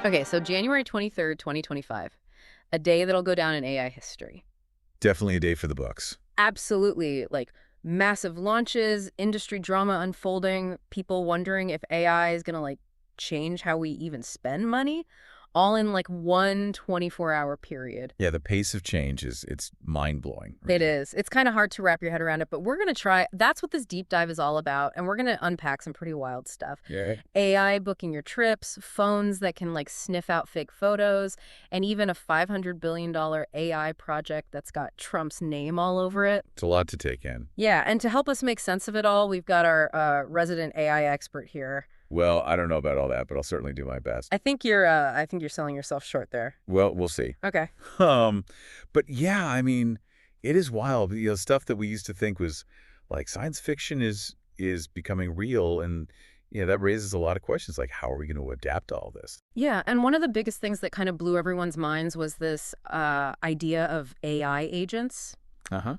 Okay, so January 23rd, 2025, a day that'll go down in AI history. Definitely a day for the books. Absolutely. Like massive launches, industry drama unfolding, people wondering if AI is going to change how we even spend money, all in like one 24-hour period. Yeah, the pace of change it's mind-blowing, It really. is. It's kind of hard to wrap your head around it, but we're going to try. That's what this deep dive is all about. And we're going to unpack some pretty wild stuff. Yeah. AI booking your trips, phones that can sniff out fake photos, and even a $500 billion AI project that's got Trump's name all over it. It's a lot to take in. Yeah, and to help us make sense of it all, we've got our resident AI expert here. Well, I don't know about all that, but I'll certainly do my best. I think you're selling yourself short there. Well, we'll see. Okay. Um, but yeah, I mean, it is wild. Stuff that we used to think was like science fiction is becoming real, and that raises a lot of questions like how are we going to adapt to all this? Yeah, and one of the biggest things that kind of blew everyone's minds was this idea of AI agents. Uh-huh.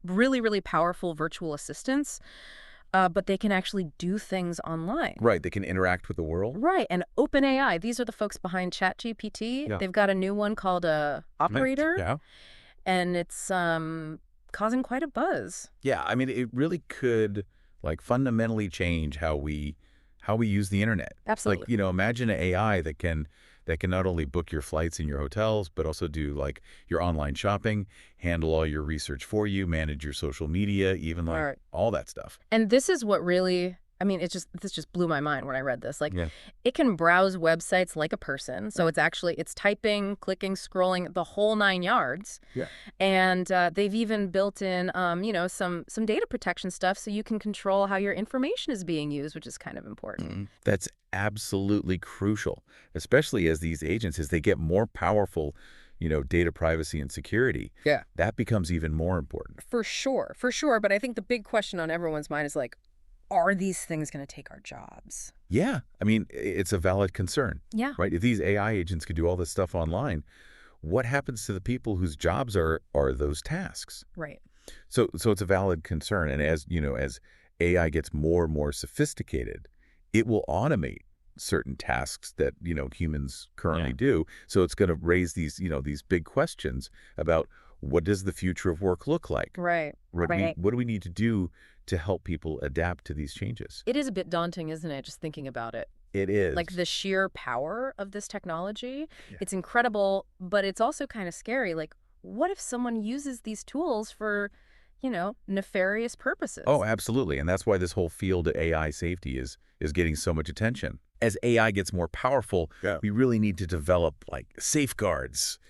Really, really powerful virtual assistants, but they can actually do things online. Right, they can interact with the world. Right, and OpenAI, these are the folks behind ChatGPT. Yeah. They've got a new one called Right. Operator, Yeah. and it's causing quite a buzz. Yeah, I mean, it really could like fundamentally change how we use the internet. Like, Absolutely. imagine an AI that can not only book your flights and your hotels, but also do like your online shopping, handle all your research for you, manage your social media, even All like right. all that stuff. And this is what really, I mean, this just blew my mind when I read this. Yeah. It can browse websites like a person. So it's typing, clicking, scrolling, the whole 9 yards. Yeah. And they've even built in, some data protection stuff so you can control how your information is being used, which is kind of important. That's absolutely crucial, especially as these agents, as they get more powerful, data privacy and security. Yeah. That becomes even more important. For sure, for sure. But I think the big question on everyone's mind is are these things going to take our jobs? Yeah. I mean, it's a valid concern, Yeah. right? If these AI agents could do all this stuff online, what happens to the people whose jobs are those tasks? Right. So it's a valid concern. And as AI gets more and more sophisticated, it will automate certain tasks that, humans currently do. So it's going to raise these big questions about what does the future of work look like? Right. What do we need to do to help people adapt to these changes? It is a bit daunting, isn't it? Just thinking about it. It is. Like the sheer power of this technology, Yeah. it's incredible, but it's also kind of scary. Like, what if someone uses these tools for, nefarious purposes? Oh, absolutely. And that's why this whole field of AI safety is getting so much attention. As AI gets more powerful, we really need to develop like safeguards,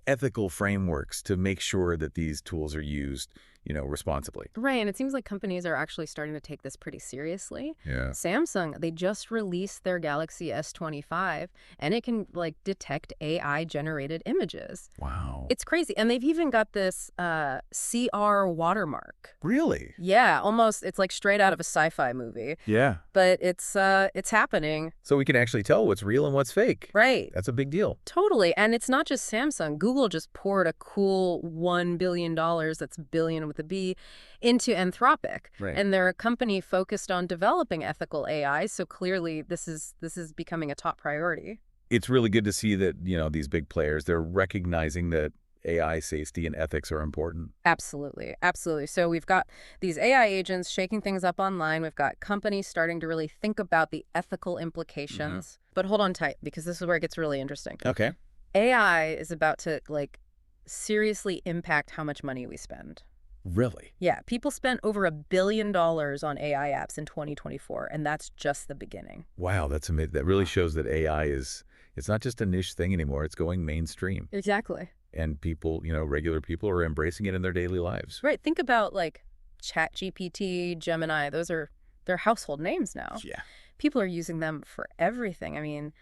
ethical frameworks to make sure that these tools are used, responsibly. Right, and it seems like companies are actually starting to take this pretty seriously. Yeah. Samsung, they just released their Galaxy S25, and it can detect AI-generated images. Wow. It's crazy, and they've even got this CR watermark. Really? Yeah, almost. It's like straight out of a sci-fi movie, Yeah. but it's happening. So we can actually tell what's real and what's fake. Right. That's a big deal. Totally. And it's not just Samsung. Google just poured a cool $1 billion, that's billion with a B, into Anthropic. Right. And they're a company focused on developing ethical AI. So clearly this is becoming a top priority. It's really good to see that, these big players, they're recognizing that AI safety and ethics are important. Absolutely. Absolutely. So we've got these AI agents shaking things up online. We've got companies starting to really think about the ethical implications. But hold on tight, because this is where it gets really interesting. Okay. AI is about to seriously impact how much money we spend. Really? Yeah, people spent over $1 billion on AI apps in 2024, and that's just the beginning. Wow, that's amazing. That really shows that AI it's not just a niche thing anymore. It's going mainstream. Exactly. And people, regular people are embracing it in their daily lives. Right. Think about ChatGPT, Gemini. They're household names now. Yeah. People are using them for everything. I mean,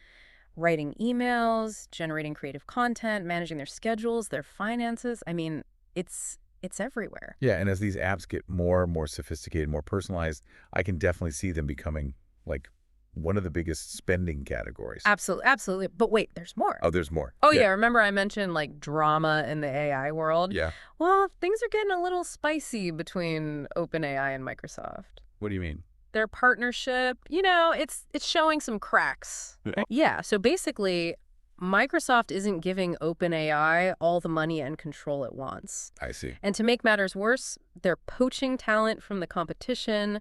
writing emails, generating creative content, managing their schedules, their finances. I mean, it's everywhere. Yeah, and as these apps get more and more sophisticated, more personalized, I can definitely see them becoming like one of the biggest spending categories. Absolutely, absolutely. But wait, there's more. Oh, there's more. Oh, yeah. Remember I mentioned drama in the AI world? Yeah. Well, things are getting a little spicy between OpenAI and Microsoft. What do you mean? their partnership, it's showing some cracks. Yeah. Yeah, so basically, Microsoft isn't giving OpenAI all the money and control it wants. I see. And to make matters worse, they're poaching talent from the competition.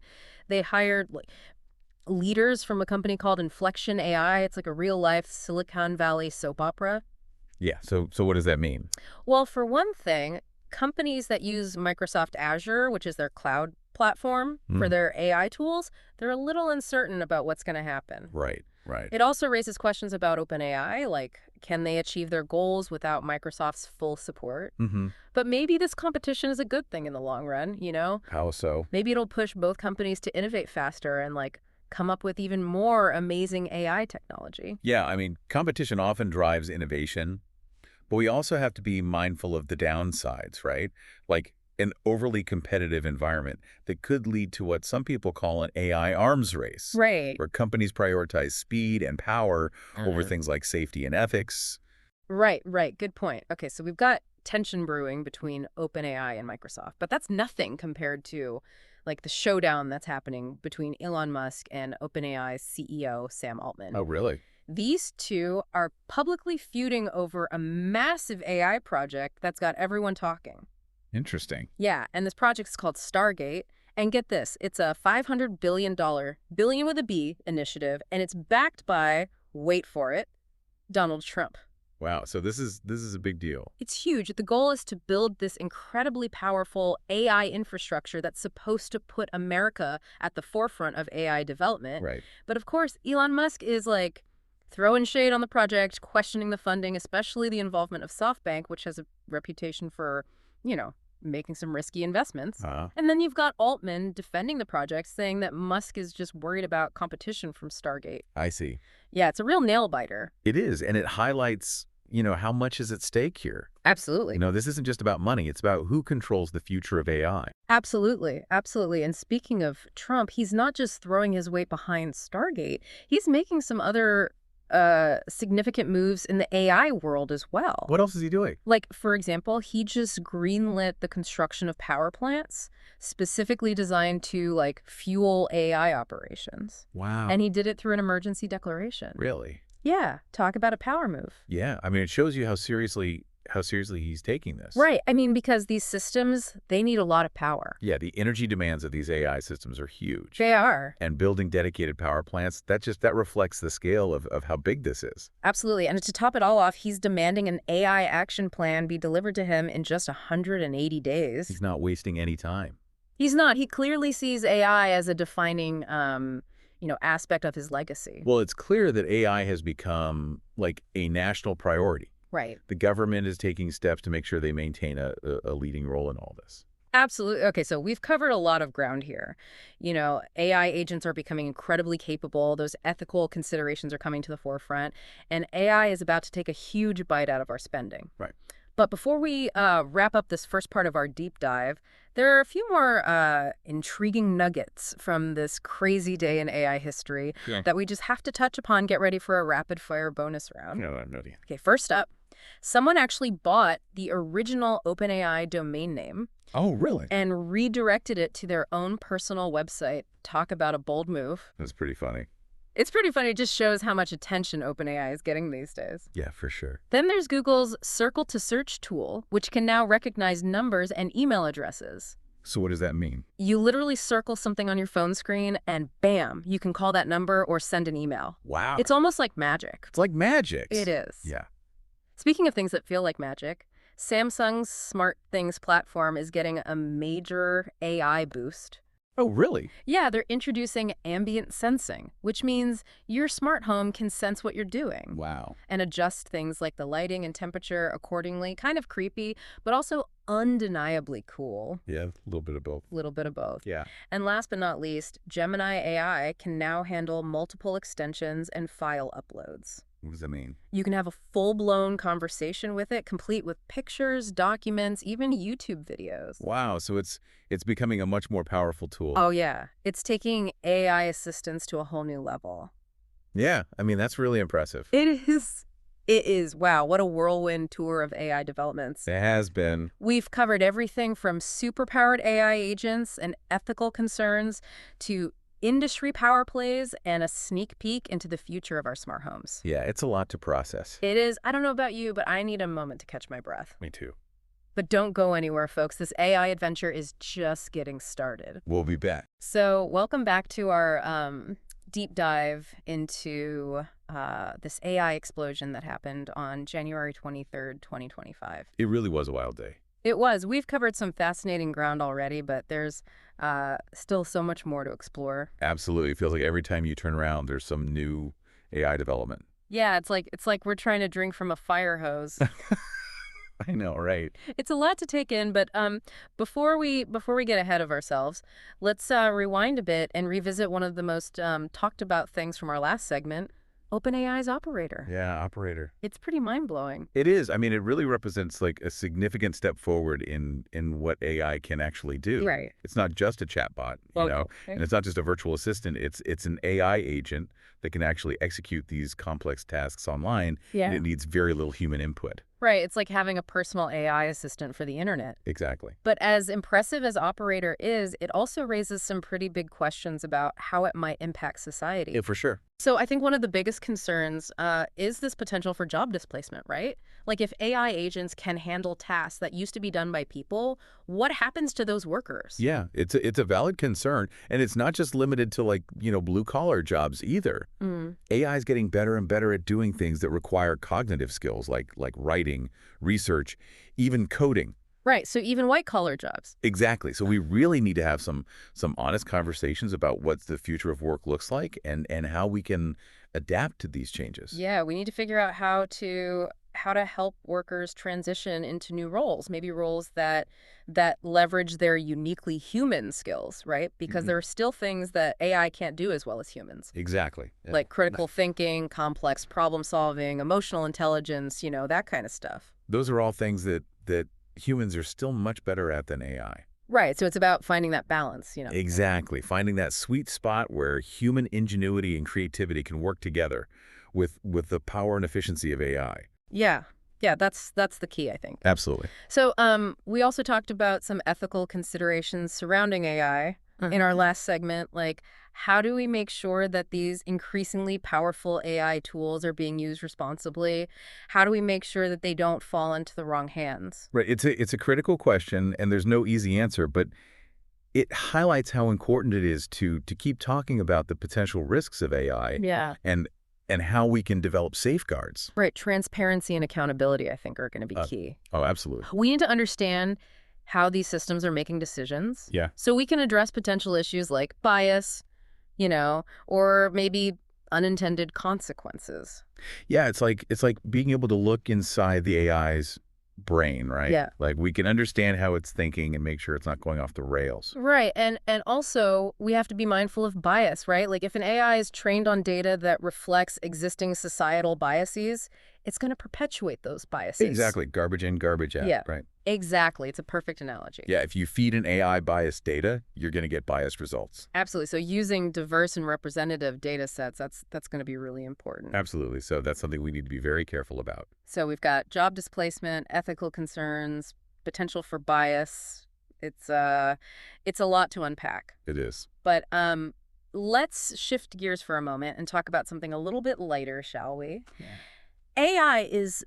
They hired leaders from a company called Inflection AI. It's like a real-life Silicon Valley soap opera. Yeah. So what does that mean? Well, for one thing, companies that use Microsoft Azure, which is their cloud platform for Mm. their AI tools, they're a little uncertain about what's going to happen. Right. Right. It also raises questions about OpenAI, like can they achieve their goals without Microsoft's full support? Mm-hmm. But maybe this competition is a good thing in the long run. How so? Maybe it'll push both companies to innovate faster and come up with even more amazing AI technology. Yeah. I mean, competition often drives innovation, but we also have to be mindful of the downsides, right? Like an overly competitive environment that could lead to what some people call an AI arms race, Right. where companies prioritize speed and power over Mhm. things like safety and ethics. Right. Good point. Okay, so we've got tension brewing between OpenAI and Microsoft, but that's nothing compared to the showdown that's happening between Elon Musk and OpenAI's CEO, Sam Altman. Oh, really? These two are publicly feuding over a massive AI project that's got everyone talking. Interesting. Yeah, and this project is called Stargate. And get this, it's a $500 billion with a B initiative, and it's backed by, wait for it, Donald Trump. Wow. So this is a big deal. It's huge. The goal is to build this incredibly powerful AI infrastructure that's supposed to put America at the forefront of AI development. Right. But of course, Elon Musk is throwing shade on the project, questioning the funding, especially the involvement of SoftBank, which has a reputation for, making some risky investments. And then you've got Altman defending the project, saying that Musk is just worried about competition from Stargate. I see. Yeah, it's a real nail-biter. It is, and it highlights, how much is at stake here. Absolutely. This isn't just about money. It's about who controls the future of AI. Absolutely. And speaking of Trump, he's not just throwing his weight behind Stargate. He's making some other significant moves in the AI world as well. What else is he doing? For example, he just greenlit the construction of power plants specifically designed to fuel AI operations. Wow. And he did it through an emergency declaration. Really? Yeah, talk about a power move. Yeah. I mean, it shows you how seriously he's taking this. Right. I mean, because these systems, they need a lot of power. Yeah, the energy demands of these AI systems are huge. They are. And building dedicated power plants, that reflects the scale of how big this is. Absolutely. And to top it all off, he's demanding an AI action plan be delivered to him in just 180 days. He's not wasting any time. He's not. He clearly sees AI as a defining aspect of his legacy. Well, it's clear that AI has become a national priority. Right. The government is taking steps to make sure they maintain a leading role in all this. Absolutely. Okay, so we've covered a lot of ground here. AI agents are becoming incredibly capable. Those ethical considerations are coming to the forefront. And AI is about to take a huge bite out of our spending. Right. But before we wrap up this first part of our deep dive, there are a few more intriguing nuggets from this crazy day in AI history that we just have to touch upon. Get ready for a rapid-fire bonus round. No, I'm not. Okay, first up, someone actually bought the original OpenAI domain name. Oh, really? And redirected it to their own personal website. Talk about a bold move. That's pretty funny. It's pretty funny. It just shows how much attention OpenAI is getting these days. Yeah, for sure. Then there's Google's Circle to Search tool, which can now recognize numbers and email addresses. So what does that mean? You literally circle something on your phone screen and bam, you can call that number or send an email. Wow. It's almost like magic. It's like magic. It is. Yeah. Speaking of things that feel like magic, Samsung's SmartThings platform is getting a major AI boost. Oh, really? Yeah, they're introducing ambient sensing, which means your smart home can sense what you're doing. Wow. And adjust things like the lighting and temperature accordingly. Kind of creepy, but also undeniably cool. Yeah, a little bit of both. A little bit of both. Yeah. And last but not least, Gemini AI can now handle multiple extensions and file uploads. What does that mean? You can have a full-blown conversation with it, complete with pictures, documents, even YouTube videos. Wow, so it's becoming a much more powerful tool. Oh, yeah. It's taking AI assistance to a whole new level. Yeah, I mean, that's really impressive. It is. It is. Wow, what a whirlwind tour of AI developments. It has been. We've covered everything from superpowered AI agents and ethical concerns to industry power plays, and a sneak peek into the future of our smart homes. Yeah, it's a lot to process. It is, I don't know about you, but I need a moment to catch my breath. Me too. But don't go anywhere, folks. This AI adventure is just getting started. We'll be back. So welcome back to our deep dive into this AI explosion that happened on January 23rd, 2025. It really was a wild day. It was. We've covered some fascinating ground already, but there's still so much more to explore. Absolutely. It feels like every time you turn around, there's some new AI development. Yeah, it's like we're trying to drink from a fire hose. I know, right? It's a lot to take in, but before we get ahead of ourselves, let's rewind a bit and revisit one of the most talked about things from our last segment, OpenAI's operator. Yeah, operator. It's pretty mind-blowing. It is. I mean, it really represents like a significant step forward in what AI can actually do. Right. It's not just a chatbot, you know, and it's not just a virtual assistant. It's an AI agent that can actually execute these complex tasks online. Yeah. And it needs very little human input. Right. It's like having a personal AI assistant for the internet. Exactly. But as impressive as Operator is, it also raises some pretty big questions about how it might impact society. Yeah, for sure. So I think one of the biggest concerns is this potential for job displacement, right? Like if AI agents can handle tasks that used to be done by people, what happens to those workers? Yeah, it's a valid concern, and it's not just limited to like, blue collar jobs either. AI is getting better and better at doing things that require cognitive skills like writing, research, even coding. Right, so even white-collar jobs. Exactly. So we really need to have some honest conversations about what the future of work looks like and how we can adapt to these changes. Yeah, we need to figure out how to help workers transition into new roles, maybe roles that leverage their uniquely human skills, right? Because there are still things that AI can't do as well as humans. Exactly. Yeah. Like critical thinking, complex problem solving, emotional intelligence, that kind of stuff. Those are all things that humans are still much better at than AI. Right, so it's about finding that balance, Exactly. Finding that sweet spot where human ingenuity and creativity can work together with the power and efficiency of AI. Yeah. Yeah, that's the key, I think. Absolutely. So we also talked about some ethical considerations surrounding AI in our last segment, like how do we make sure that these increasingly powerful AI tools are being used responsibly? How do we make sure that they don't fall into the wrong hands? Right. It's a critical question, and there's no easy answer, but it highlights how important it is to keep talking about the potential risks of AI Yeah. and how we can develop safeguards. Right. Transparency and accountability, I think, are going to be key. Oh, absolutely. We need to understand how these systems are making decisions. Yeah. So we can address potential issues like bias, or maybe unintended consequences. Yeah, it's like being able to look inside the AI's brain, right? Yeah. Like we can understand how it's thinking and make sure it's not going off the rails. Right. And also we have to be mindful of bias, right? Like if an AI is trained on data that reflects existing societal biases, it's going to perpetuate those biases. Exactly. Garbage in, garbage out. Yeah. Right. Exactly. It's a perfect analogy. Yeah. If you feed an AI biased data, you're going to get biased results. Absolutely. So using diverse and representative data sets, that's going to be really important. Absolutely. So that's something we need to be very careful about. So we've got job displacement, ethical concerns, potential for bias. It's a lot to unpack. It is. But let's shift gears for a moment and talk about something a little bit lighter, shall we? Yeah. AI is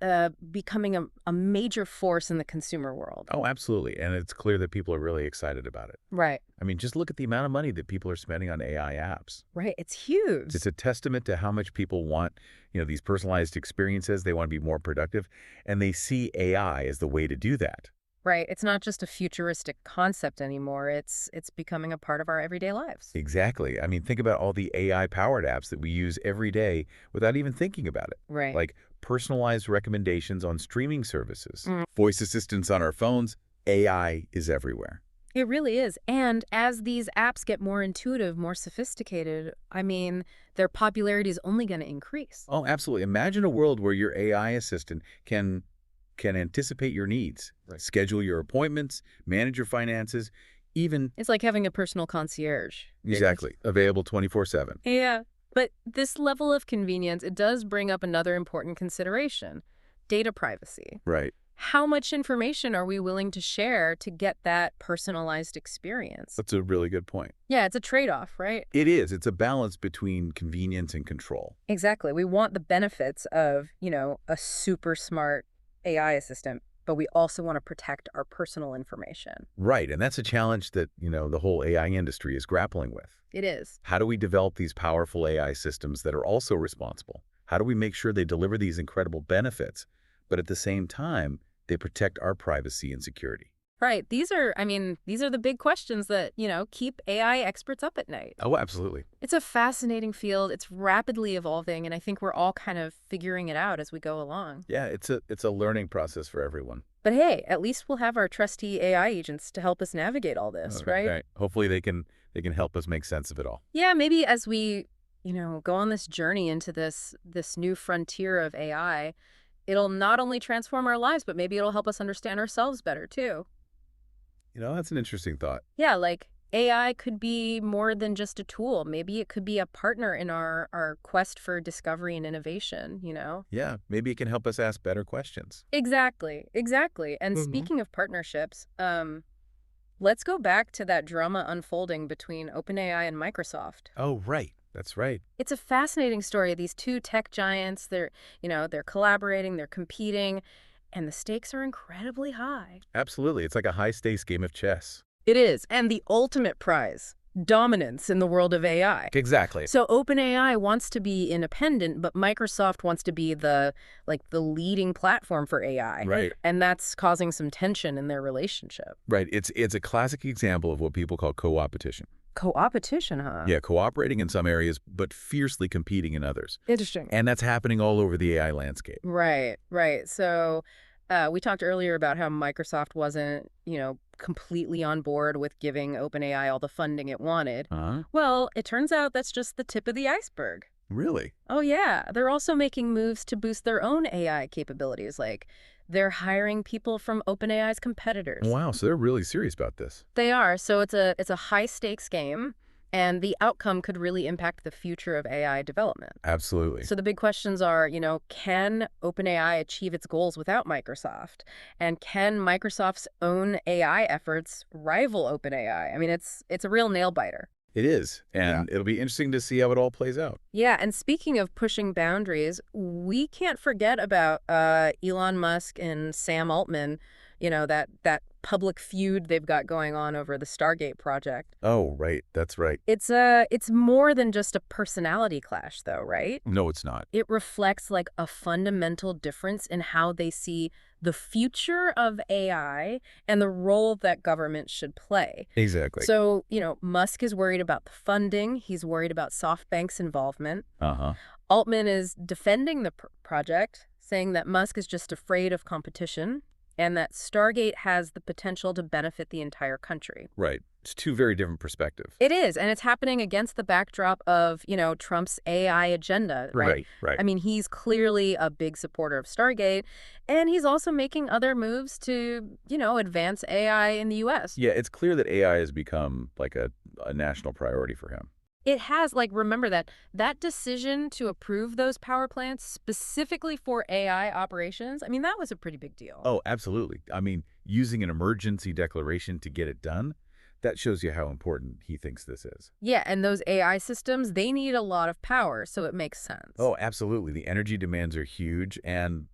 becoming a major force in the consumer world. Oh, absolutely. And it's clear that people are really excited about it. Right. I mean, just look at the amount of money that people are spending on AI apps. Right. It's huge. It's a testament to how much people want, these personalized experiences. They want to be more productive, and they see AI as the way to do that. Right. It's not just a futuristic concept anymore. It's becoming a part of our everyday lives. Exactly. I mean, think about all the AI-powered apps that we use every day without even thinking about it. Right. Like personalized recommendations on streaming services, voice assistants on our phones. AI is everywhere. It really is. And as these apps get more intuitive, more sophisticated, I mean, their popularity is only going to increase. Oh, absolutely. Imagine a world where your AI assistant can anticipate your needs, schedule your appointments, manage your finances, even... It's like having a personal concierge. Exactly. Available 24/7. Yeah. But this level of convenience, it does bring up another important consideration, data privacy. Right. how much information are we willing to share to get that personalized experience? That's a really good point. Yeah, it's a trade-off, right? It is. It's a balance between convenience and control. Exactly. We want the benefits of, a super smart AI assistant, but we also want to protect our personal information. Right, and that's a challenge that, the whole AI industry is grappling with. It is. How do we develop these powerful AI systems that are also responsible? How do we make sure they deliver these incredible benefits, but at the same time, they protect our privacy and security? Right. These are the big questions that, keep AI experts up at night. Oh, absolutely. It's a fascinating field. It's rapidly evolving, and I think we're all kind of figuring it out as we go along. Yeah, it's a learning process for everyone. But hey, at least we'll have our trusty AI agents to help us navigate all this, right? Right. Hopefully they can help us make sense of it all. Yeah, maybe as we, go on this journey into this new frontier of AI, it'll not only transform our lives, but maybe it'll help us understand ourselves better too. That's an interesting thought. Yeah, like AI could be more than just a tool. Maybe it could be a partner in our quest for discovery and innovation. Yeah, maybe it can help us ask better questions. Exactly, exactly. And Hmm. speaking of partnerships, let's go back to that drama unfolding between OpenAI and Microsoft. Oh, right. That's right. It's a fascinating story. These two tech giants, they're collaborating, they're competing, and the stakes are incredibly high. Absolutely. It's like a high-stakes game of chess. It is. And the ultimate prize, dominance in the world of AI. Exactly. So OpenAI wants to be independent, but Microsoft wants to be the leading platform for AI. Right. And that's causing some tension in their relationship. Right. It's a classic example of what people call co-opetition. Co-opetition, huh? Yeah, cooperating in some areas, but fiercely competing in others. Interesting. And that's happening all over the AI landscape. Right, right. So we talked earlier about how Microsoft wasn't, completely on board with giving OpenAI all the funding it wanted. Huh? Well, it turns out that's just the tip of the iceberg. Really? Oh, yeah. They're also making moves to boost their own AI capabilities, like they're hiring people from OpenAI's competitors. Wow, so they're really serious about this. They are. So it's a high stakes game, and the outcome could really impact the future of AI development. Absolutely. So the big questions are, can OpenAI achieve its goals without Microsoft? And can Microsoft's own AI efforts rival OpenAI? I mean, it's a real nail biter. It is, and it'll be interesting to see how it all plays out. Yeah, and speaking of pushing boundaries, we can't forget about Elon Musk and Sam Altman, that public feud they've got going on over the Stargate project. Oh, right. That's right. It's more than just a personality clash though, right? No, it's not. It reflects like a fundamental difference in how they see the future of AI and the role that government should play. Exactly. So, Musk is worried about the funding. He's worried about SoftBank's involvement. Uh-huh. Altman is defending the project, saying that Musk is just afraid of competition and that Stargate has the potential to benefit the entire country. Right. It's two very different perspectives. It is, and it's happening against the backdrop of, Trump's AI agenda, right? Right. I mean, he's clearly a big supporter of Stargate, and he's also making other moves to, advance AI in the U.S. Yeah, it's clear that AI has become like a national priority for him. It has, remember that decision to approve those power plants specifically for AI operations, I mean, that was a pretty big deal. Oh, absolutely. I mean, using an emergency declaration to get it done, that shows you how important he thinks this is. Yeah, and those AI systems, they need a lot of power, so it makes sense. Oh, absolutely. The energy demands are huge, and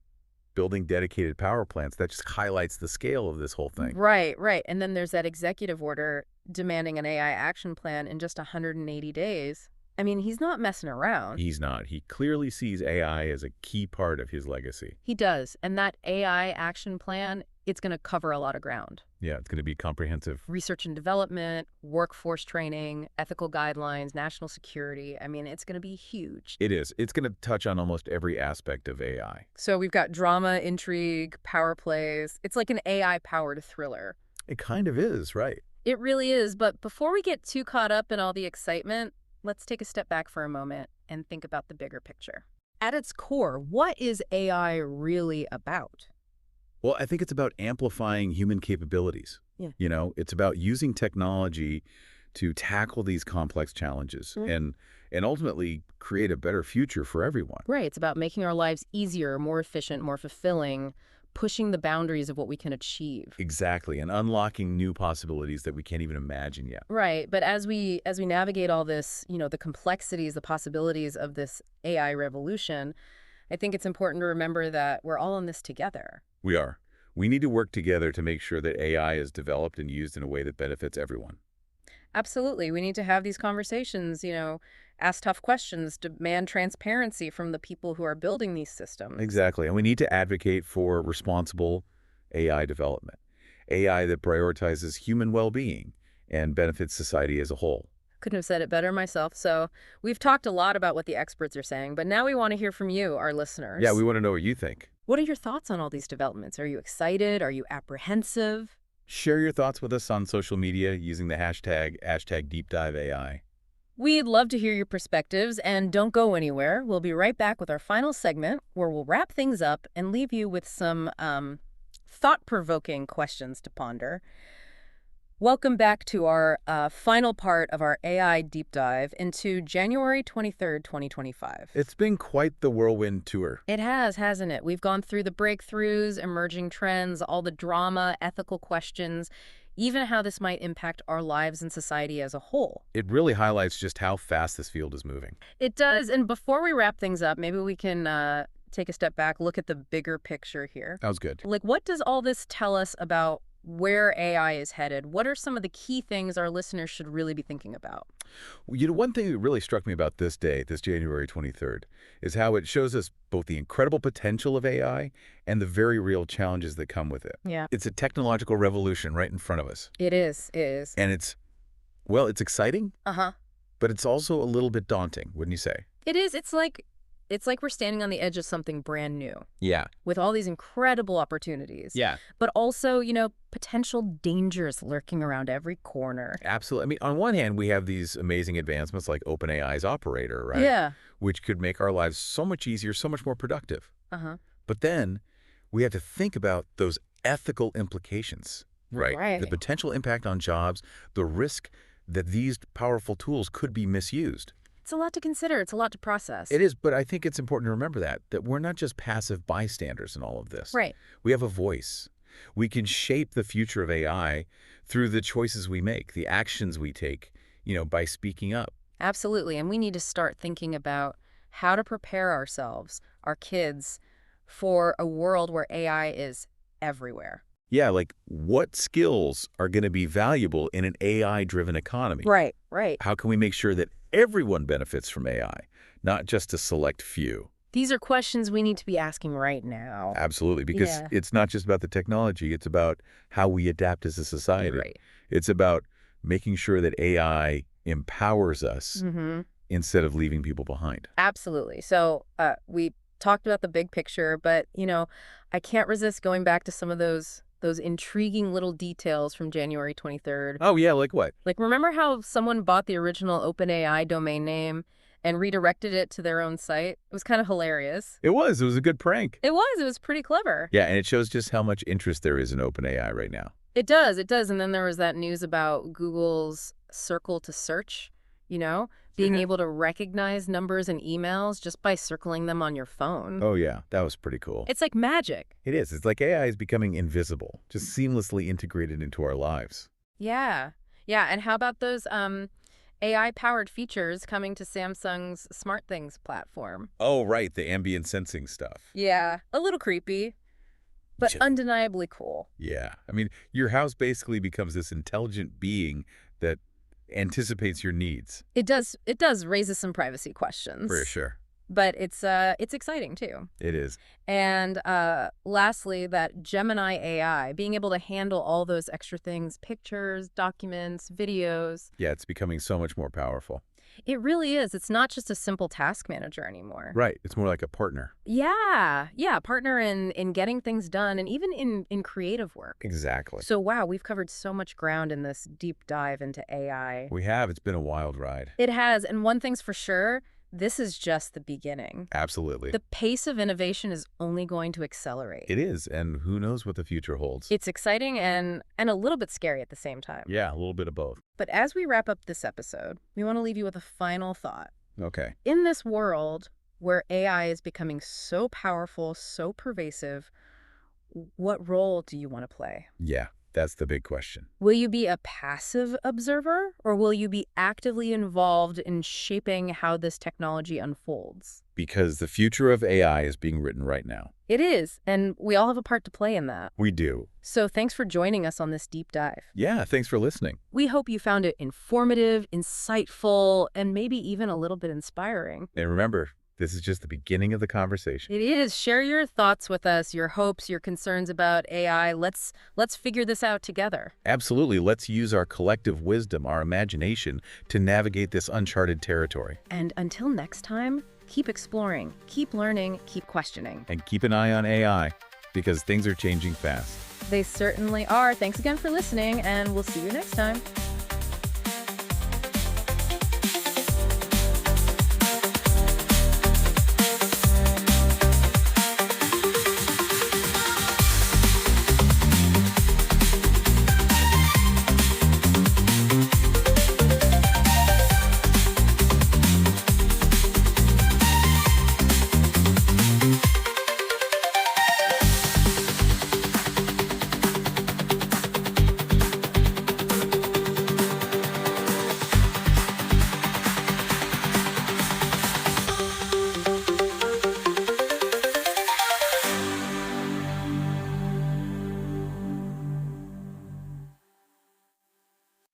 building dedicated power plants, that just highlights the scale of this whole thing. Right, right. And then there's that executive order demanding an AI action plan in just 180 days. I mean, he's not messing around. He's not. He clearly sees AI as a key part of his legacy. He does. And that AI action plan, it's going to cover a lot of ground. Yeah, it's going to be comprehensive. Research and development, workforce training, ethical guidelines, national security. I mean, it's going to be huge. It is. It's going to touch on almost every aspect of AI. So we've got drama, intrigue, power plays. It's like an AI-powered thriller. It kind of is, right? It really is. But before we get too caught up in all the excitement, let's take a step back for a moment and think about the bigger picture. At its core, what is AI really about? Well, I think it's about amplifying human capabilities. Yeah. It's about using technology to tackle these complex challenges and ultimately create a better future for everyone. Right. It's about making our lives easier, more efficient, more fulfilling. pushing the boundaries of what we can achieve. Exactly, and unlocking new possibilities that we can't even imagine yet. Right, but as we navigate all this, the complexities, the possibilities of this AI revolution, I think it's important to remember that we're all in this together. We are. We need to work together to make sure that AI is developed and used in a way that benefits everyone. Absolutely. We need to have these conversations, ask tough questions, demand transparency from the people who are building these systems. Exactly, and we need to advocate for responsible AI development. AI that prioritizes human well-being and benefits society as a whole. Couldn't have said it better myself. So we've talked a lot about what the experts are saying, but now we want to hear from you, our Yeah, we listeners. want to know what you think. What are your thoughts on all these developments? Are you excited? Are you apprehensive? Share your thoughts with us on social media using the hashtag #DeepDiveAI. We'd love to hear your perspectives, and don't go anywhere. We'll be right back with our final segment where we'll wrap things up and leave you with some thought-provoking questions to ponder. Welcome back to our final part of our AI deep dive into January 23rd, 2025. It's been quite the whirlwind tour. It has, hasn't it? We've gone through the breakthroughs, emerging trends, all the drama, ethical questions, even how this might impact our lives and society as a whole. It really highlights just how fast this field is moving. It does. And before we wrap things up, maybe we can take a step back, look at the bigger picture here. That was good. Like, what does all this tell us about where AI is headed? What are some of the key things our listeners should really be thinking about? One thing that really struck me about this day, this January 23rd, is how it shows us both the incredible potential of AI and the very real challenges that come with it. Yeah. It's a technological revolution right in front of us. It is. It is. And it's exciting, Uh-huh. but it's also a little bit daunting, wouldn't you say? It is. It's like we're standing on the edge of something brand new Yeah. with all these incredible opportunities. Yeah. But also, potential dangers lurking around every corner. Absolutely. I mean, on one hand, we have these amazing advancements like OpenAI's Operator, right? Yeah. Which could make our lives so much easier, so much more productive. Uh-huh. But then we have to think about those ethical implications, right? Right. The potential impact on jobs, the risk that these powerful tools could be misused. It's a lot to consider. It's a lot to process. It is, but I think it's important to remember that we're not just passive bystanders in all of this. Right. We have a voice. We can shape the future of AI through the choices we make, the actions we take, by speaking up. Absolutely. And we need to start thinking about how to prepare ourselves, our kids, for a world where AI is everywhere. Yeah, like what skills are going to be valuable in an AI-driven economy? Right, right. How can we make sure that everyone benefits from AI, not just a select few? These are questions we need to be asking right now. Absolutely, because Yeah. it's not just about the technology. It's about how we adapt as a society. Right. It's about making sure that AI empowers us Mm-hmm. instead of leaving people behind. Absolutely. So we talked about the big picture, but, I can't resist going back to some of those intriguing little details from January 23rd. Oh, yeah, like what? Like, remember how someone bought the original OpenAI domain name and redirected it to their own site? It was kind of hilarious. It was a good prank. It was pretty clever. Yeah, and it shows just how much interest there is in OpenAI right now. It does. And then there was that news about Google's circle to search, being able to recognize numbers and emails just by circling them on your phone. Oh, yeah, that was pretty cool. It's like magic. It is. It's like AI is becoming invisible, just seamlessly integrated into our lives. Yeah. Yeah. And how about those AI-powered features coming to Samsung's SmartThings platform? Oh, right, the ambient sensing stuff. Yeah. A little creepy, but Ju- undeniably cool. Yeah. I mean, your house basically becomes this intelligent being that anticipates your needs. It does raises some privacy questions. For sure. But it's exciting too. It is. And lastly, that Gemini AI, being able to handle all those extra things, pictures, documents, videos. Yeah, it's becoming so much more powerful. It really is. It's not just a simple task manager anymore. Right. It's more like a partner. Yeah. Yeah. Partner in getting things done and even in creative work. Exactly. So, wow, we've covered so much ground in this deep dive into AI. We have. It's been a wild ride. It has. And one thing's for sure, this is just the beginning. Absolutely. The pace of innovation is only going to accelerate. It is. And who knows what the future holds. It's exciting and a little bit scary at the same time. Yeah, a little bit of both. But as we wrap up this episode, we want to leave you with a final thought. Okay. In this world where AI is becoming so powerful, so pervasive, What role do you want to play? Yeah, that's the big question. Will you be a passive observer, or will you be actively involved in shaping how this technology unfolds? Because the future of AI is being written right now. It is, and we all have a part to play in that. We do. So thanks for joining us on this deep dive. Yeah, thanks for listening. We hope you found it informative, insightful, and maybe even a little bit inspiring. And remember, this is just the beginning of the conversation. It is. Share your thoughts with us, your hopes, your concerns about AI. Let's figure this out together. Absolutely. Let's use our collective wisdom, our imagination, to navigate this uncharted territory. And until next time, keep exploring, keep learning, keep questioning. And keep an eye on AI, because things are changing fast. They certainly are. Thanks again for listening, and we'll see you next time.